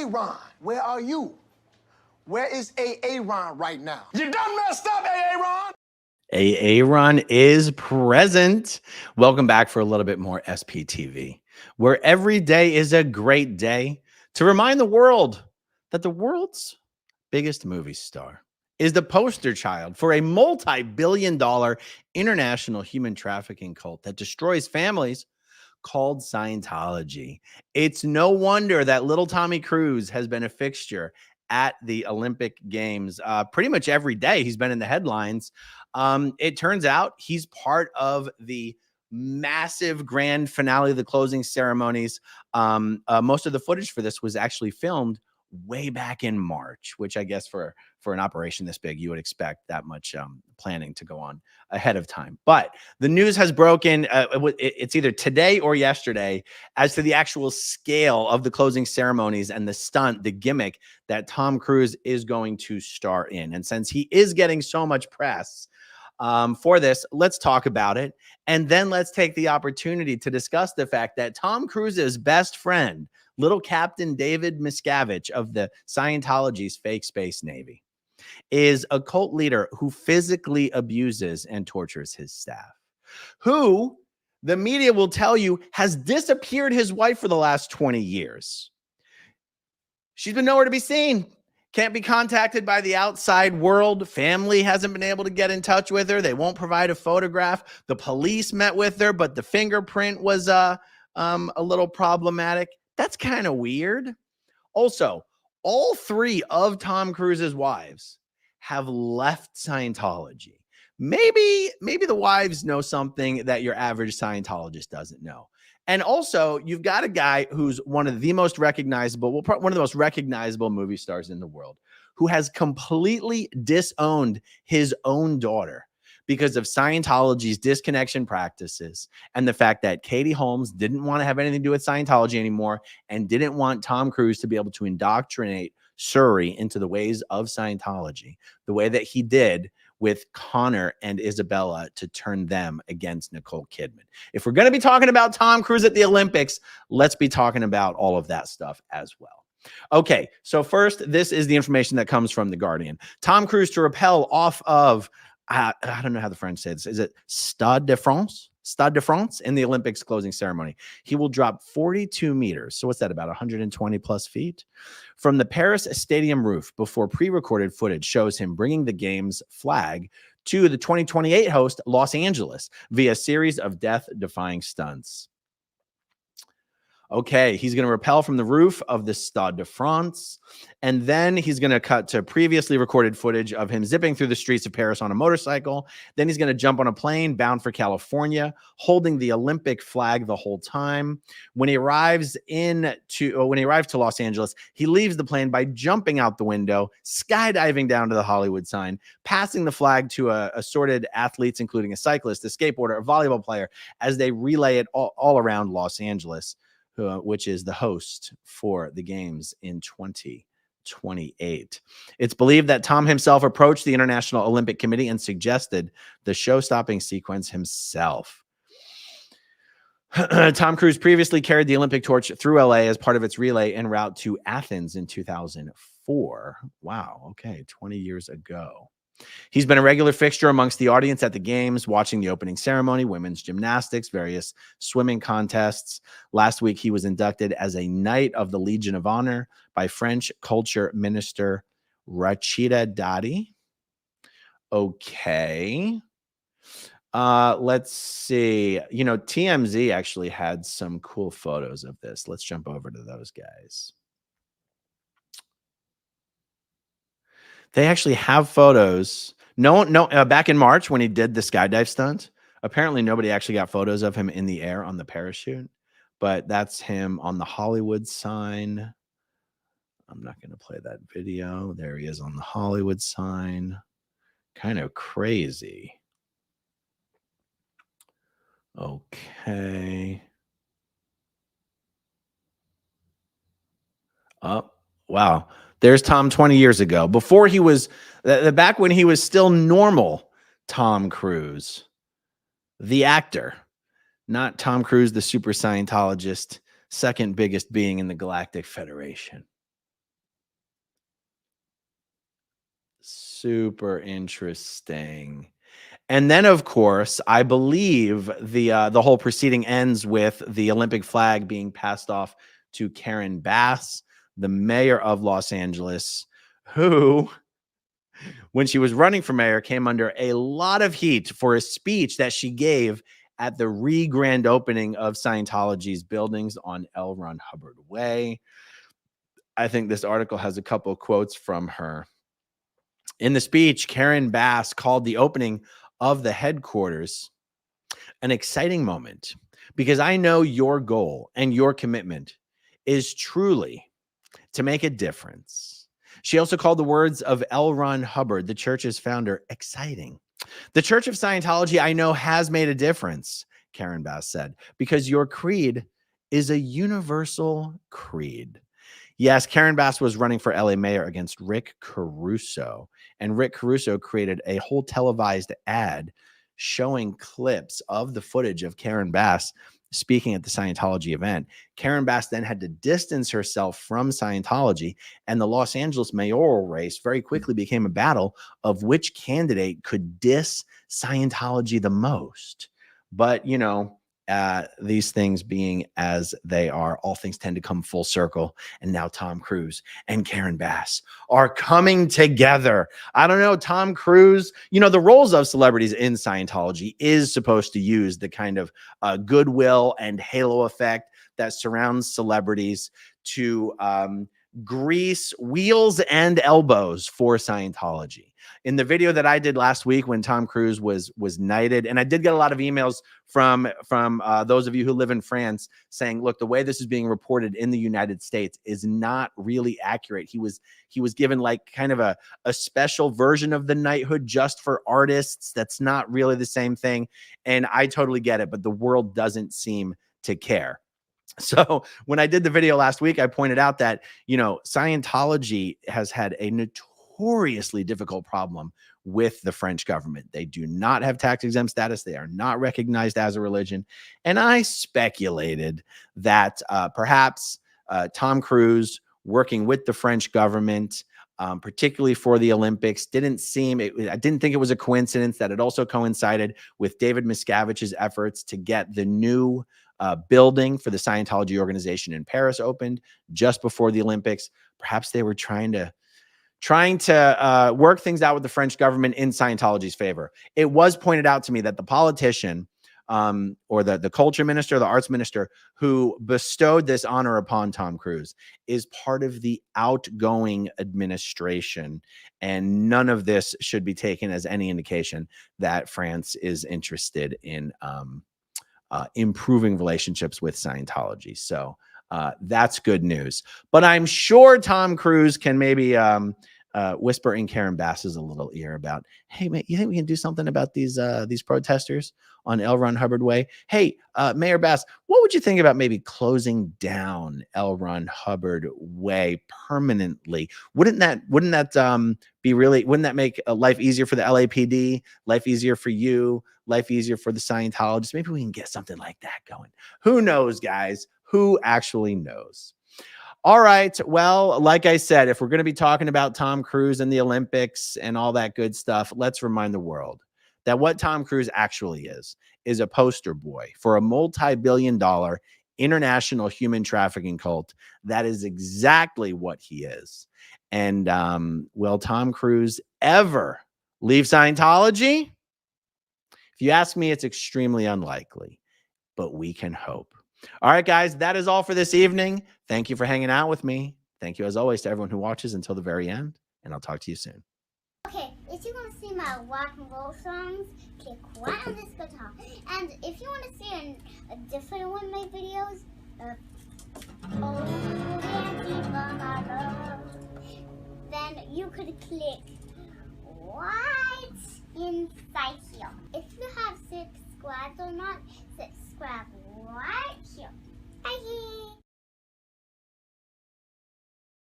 Ron, where are you? Where is Ron right now? You done messed up, Ron. Ron is present. Welcome back for a little bit more SPTV, where every day is a great day to remind the world that the world's biggest movie star is the poster child for a multi-billion-dollar international human trafficking cult that destroys families called Scientology. It's no wonder that little Tommy Cruise has been a fixture at the Olympic Games. Pretty much every day he's been in the headlines. It turns out he's part of the massive grand finale of the closing ceremonies. Most of the footage for this was actually filmed way back in March, which I guess for an operation this big, you would expect that much planning to go on ahead of time. But the news has broken. It's either today or yesterday as to the actual scale of the closing ceremonies and the stunt, the gimmick that Tom Cruise is going to star in. And since he is getting so much press for this, let's talk about it. And then let's take the opportunity to discuss the fact that Tom Cruise's best friend, little Captain David Miscavige of the Scientology's fake space navy, is a cult leader who physically abuses and tortures his staff, who the media will tell you has disappeared his wife for the last 20 years. She's been nowhere to be seen. Can't be contacted by the outside world. Family hasn't been able to get in touch with her. They won't provide a photograph. The police met with her, but the fingerprint was a little problematic. That's kind of weird. Also, all three of Tom Cruise's wives have left Scientology. Maybe the wives know something that your average Scientologist doesn't know. And also, you've got a guy who's one of the most recognizable, one of the most recognizable movie stars in the world, who has completely disowned his own daughter because of Scientology's disconnection practices and the fact that Katie Holmes didn't want to have anything to do with Scientology anymore and didn't want Tom Cruise to be able to indoctrinate Suri into the ways of Scientology, the way that he did with Connor and Isabella to turn them against Nicole Kidman. If we're going to be talking about Tom Cruise at the Olympics, let's be talking about all of that stuff as well. Okay, so first, this is the information that comes from The Guardian. Tom Cruise to rappel off of, I don't know how the French say this. Is it Stade de France? Stade de France in the Olympics closing ceremony. He will drop 42 meters. So what's that, about 120 plus feet? From the Paris stadium roof before pre-recorded footage shows him bringing the game's flag to the 2028 host, Los Angeles, via a series of death-defying stunts. Okay, he's going to rappel from the roof of the Stade de France, and then he's going to cut to previously recorded footage of him zipping through the streets of Paris on a motorcycle. Then he's going to jump on a plane bound for California, holding the Olympic flag the whole time. When he arrives to Los Angeles, he leaves the plane by jumping out the window, skydiving down to the Hollywood sign, passing the flag to assorted athletes, including a cyclist, a skateboarder, a volleyball player, as they relay it all around Los Angeles, which is the host for the games in 2028. It's believed that Tom himself approached the International Olympic Committee and suggested the show-stopping sequence himself. Tom Cruise previously carried the Olympic torch through LA as part of its relay en route to Athens in 2004. Wow, okay, 20 years ago. He's been a regular fixture amongst the audience at the games, watching the opening ceremony, women's gymnastics, various swimming contests. Last week, he was inducted as a Knight of the Legion of Honor by French Culture Minister Rachida Dati. Okay. Let's see. You know, TMZ actually had some cool photos of this. Let's jump over to those guys. They actually have photos. Back in March when he did the skydive stunt, apparently nobody actually got photos of him in the air on the parachute, but that's him on the Hollywood sign. I'm not going to play that video. There he is on the Hollywood sign. Kind of crazy. Okay. Oh, wow. There's Tom 20 years ago, before he was, back when he was still normal Tom Cruise, the actor, not Tom Cruise, the super Scientologist, second biggest being in the Galactic Federation. Super interesting. And then, of course, I believe the whole proceeding ends with the Olympic flag being passed off to Karen Bass, the mayor of Los Angeles, who, when she was running for mayor, came under a lot of heat for a speech that she gave at the grand opening of Scientology's buildings on L. Ron Hubbard Way. I think this article has a couple of quotes from her. In the speech, Karen Bass called the opening of the headquarters an exciting moment because I know your goal and your commitment is truly to make a difference. She also called the words of L. Ron Hubbard, the church's founder, exciting. The Church of Scientology, I know, has made a difference, Karen Bass said, because your creed is a universal creed. Yes, Karen Bass was running for LA mayor against Rick Caruso, and Rick Caruso created a whole televised ad showing clips of the footage of Karen Bass speaking at the Scientology event. Karen Bass then had to distance herself from Scientology, and the Los Angeles mayoral race very quickly became a battle of which candidate could diss Scientology the most. But, you know, these things being as they are, all things tend to come full circle. And now Tom Cruise and Karen Bass are coming together. I don't know, Tom Cruise, you know, the roles of celebrities in Scientology is supposed to use the kind of goodwill and halo effect that surrounds celebrities to grease wheels and elbows for Scientology. In the video that I did last week when Tom Cruise was knighted, and I did get a lot of emails from those of you who live in France saying, look, the way this is being reported in the United States is not really accurate. He was given like kind of a special version of the knighthood just for artists. That's not really the same thing. And I totally get it, but the world doesn't seem to care. So when I did the video last week, I pointed out that, you know, Scientology has had a notoriously difficult problem with the French government. They do not have tax exempt status. They are not recognized as a religion. And I speculated that perhaps Tom Cruise working with the French government, particularly for the Olympics, I didn't think it was a coincidence that it also coincided with David Miscavige's efforts to get the new building for the Scientology organization in Paris opened just before the Olympics. Perhaps they were trying to work things out with the French government in Scientology's favor. It was pointed out to me that the politician or the culture minister, the arts minister who bestowed this honor upon Tom Cruise is part of the outgoing administration. And none of this should be taken as any indication that France is interested in improving relationships with Scientology. So that's good news. But I'm sure Tom Cruise can maybe whisper in Karen Bass's a little ear about, hey, mate, you think we can do something about these protesters on L. Ron Hubbard Way? Hey, Mayor Bass, what would you think about maybe closing down L. Ron Hubbard Way permanently? Wouldn't that wouldn't that make life easier for the LAPD, life easier for you, life easier for the Scientologists? Maybe we can get something like that going. Who knows, guys? Who actually knows? All right. Well, like I said, if we're going to be talking about Tom Cruise and the Olympics and all that good stuff, let's remind the world that what Tom Cruise actually is a poster boy for a multi-billion-dollar international human trafficking cult. That is exactly what he is. And will Tom Cruise ever leave Scientology? If you ask me, it's extremely unlikely, but we can hope. All right, guys, that is all for this evening. Thank you for hanging out with me. Thank you, as always, to everyone who watches until the very end, and I'll talk to you soon. Okay, if you want to see my rock and roll songs, click right on this guitar. And if you want to see a different one of my videos, then you could click right inside here. If you have subscribed or not, subscribe right here. Bye.